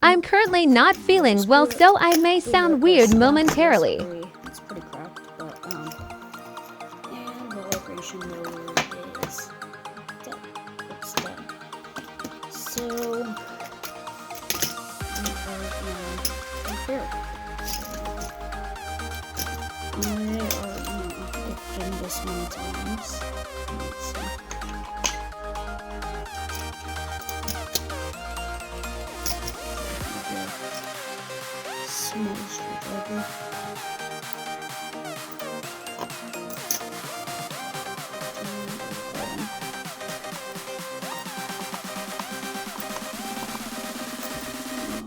I'm currently not feeling well, so I may sound weird momentarily. It's pretty cracked, but and the vibration mode is dead. It's dead. So we are now here. I've done this many times. Let's see. Small screwdriver.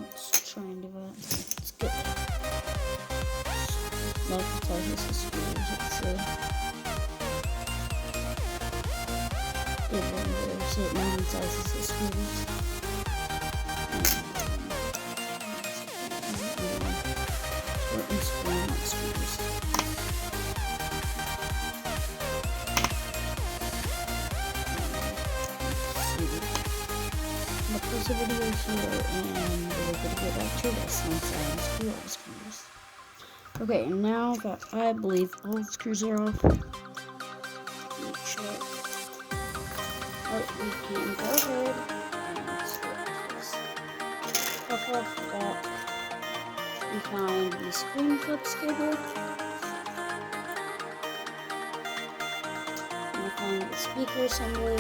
Let's try and do it. It's good. Magnetizes the screws, let's see. It magnetizes the screws. Pause the video here and we're gonna go back to this once I unscrew all the screws. Okay, now that I believe all the screws are off, check. We can go ahead and swap this. Off the back, we find the screen flex cable. We find the speaker assembly.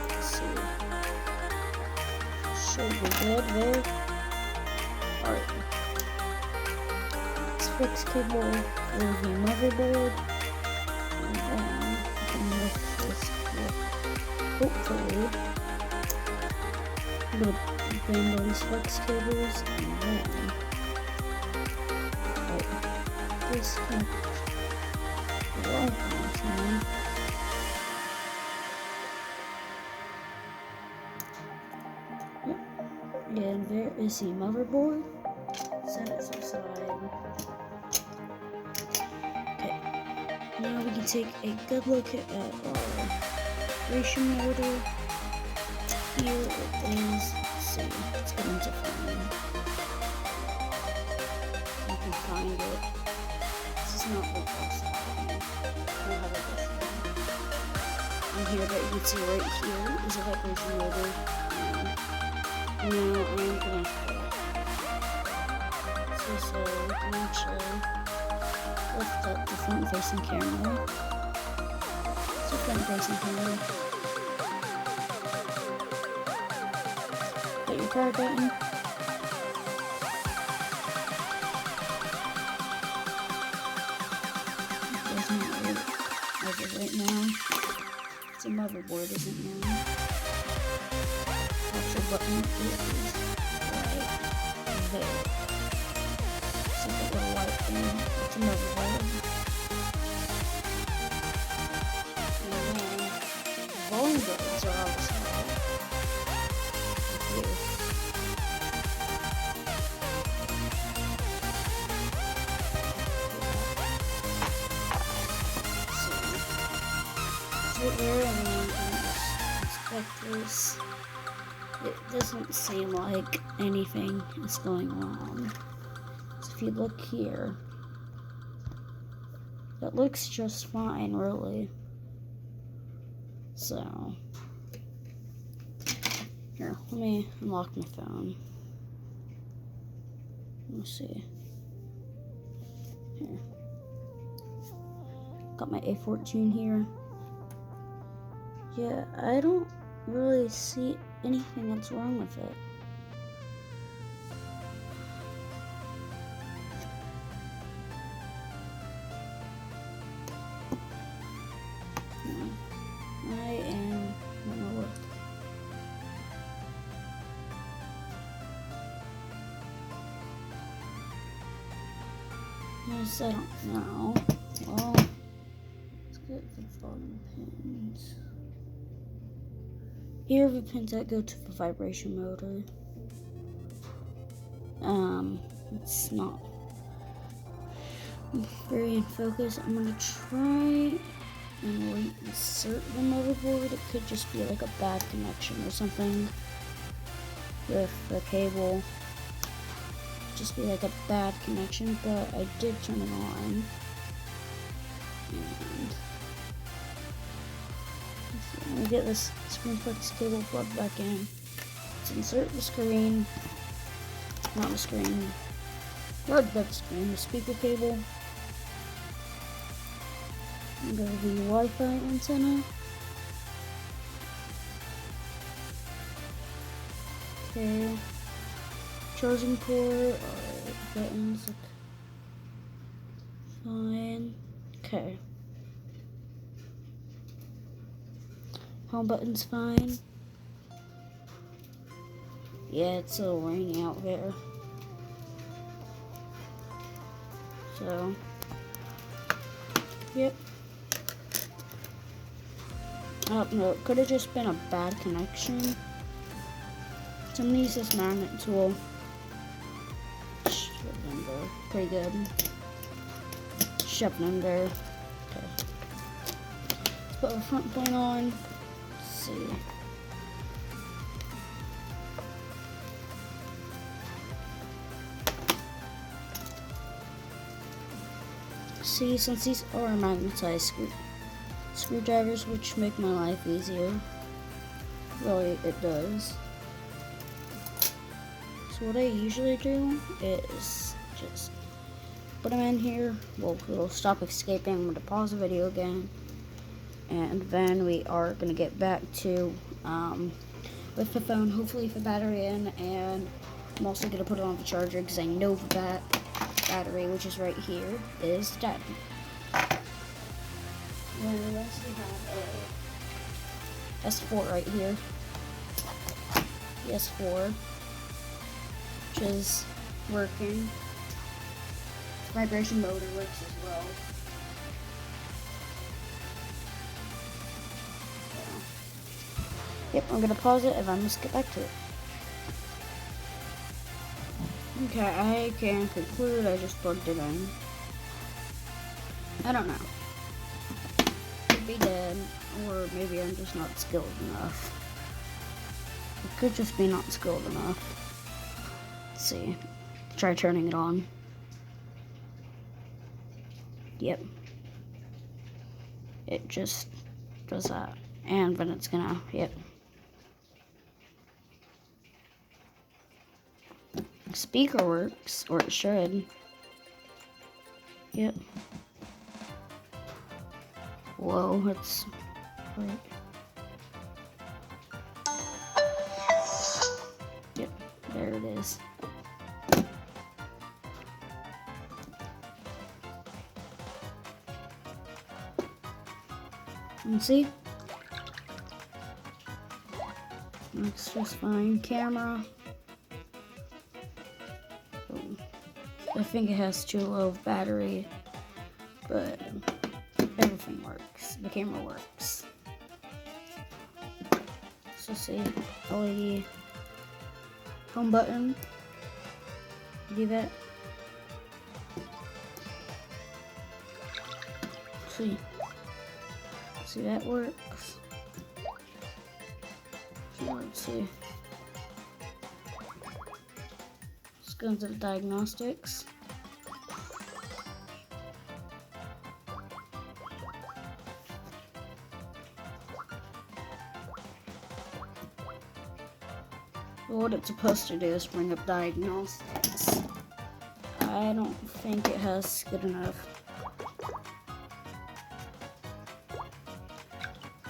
Let's see. Should be good there. Alright. Flex cable for the motherboard. And then we can lift this hopefully. I'm gonna bend all these flex cables and then this and there is the motherboard. Set it aside. Okay. Now we can take a good look at our vibration motor. Here it is. Let's see. Let's get into phone. You can find it. This is not the best. I don't have a best one. And here that you can see right here is a vibration motor. Now I'm gonna so we can actually lift up the front facing camera. It's a front facing camera. Hit your power button. It doesn't work as of right now. It's a motherboard, isn't it now? Actual button is right there. See that little white thing? It's a motherboard. And then volume buttons are on the side. Here. So there, and then inspect this. It doesn't seem like anything is going wrong. So if you look here, that looks just fine, really. So, here, let me unlock my phone. Let's see. Here. Got my A14 here. Yeah, I don't really see anything that's wrong with it. I am gonna look. Yes, I don't know. Well, let's get the bottom pins. Here are the pins that go to the vibration motor. It's not very in focus. I'm gonna try and reinsert the motherboard. It could just be like a bad connection or something. with the cable just be like a bad connection, but I did turn it on. And let me get this ScreenFlex cable plugged back in. Let's insert the screen, not the screen, or the screen, the speaker cable. And go to the Wi-Fi antenna. Okay. Charging port, alright, buttons look fine. Okay. Home button's fine. Yeah, it's a little rainy out there. So, yep. I don't know, it could have just been a bad connection. So I'm gonna use this magnet tool. Shove it under, pretty good. Shove it under. Okay. Let's put the front plate on. Let's see. See, since these are magnetized screwdrivers, which make my life easier. Really, it does. So what I usually do is just put them in here. Well, we'll stop escaping. I'm going to pause the video again. And then we are going to get back to, with the phone, hopefully with the battery in. And I'm also going to put it on the charger because I know that battery, which is right here, is dead. And then we also have a S4 right here. The S4. Which is working. Vibration motor works as well. So, yep, I'm gonna pause it and then let's get back to it. Okay, I can conclude I just plugged it in. I don't know. Could be dead, or maybe I'm just not skilled enough. It could just be not skilled enough. Let's see. Try turning it on. Yep. It just does that. And then it's gonna, yep. Speaker works, or it should. Yep. Whoa, that's right. Yep, there it is. And see? Looks just fine. Camera. I think it has too low of battery, but everything works. The camera works. So see, LED home button. Do that. See that works. So let's see. Let's go into the diagnostics. What it's supposed to do is bring up diagnostics. I don't think it has good enough.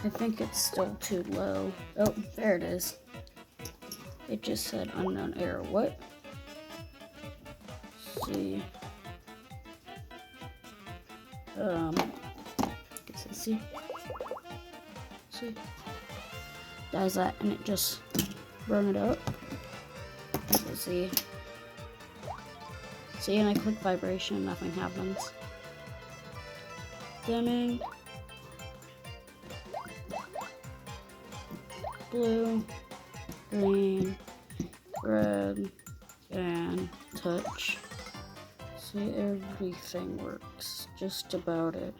I think it's still too low. Oh, there it is. It just said unknown error. What? Let's see. See. Does that, and it just bring it up. Let's see. See, and I click vibration, nothing happens. Dimming. Blue, green, red, and touch. See, everything works. Just about it.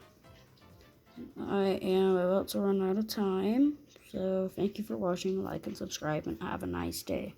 I am about to run out of time. So thank you for watching. Like and subscribe, and have a nice day.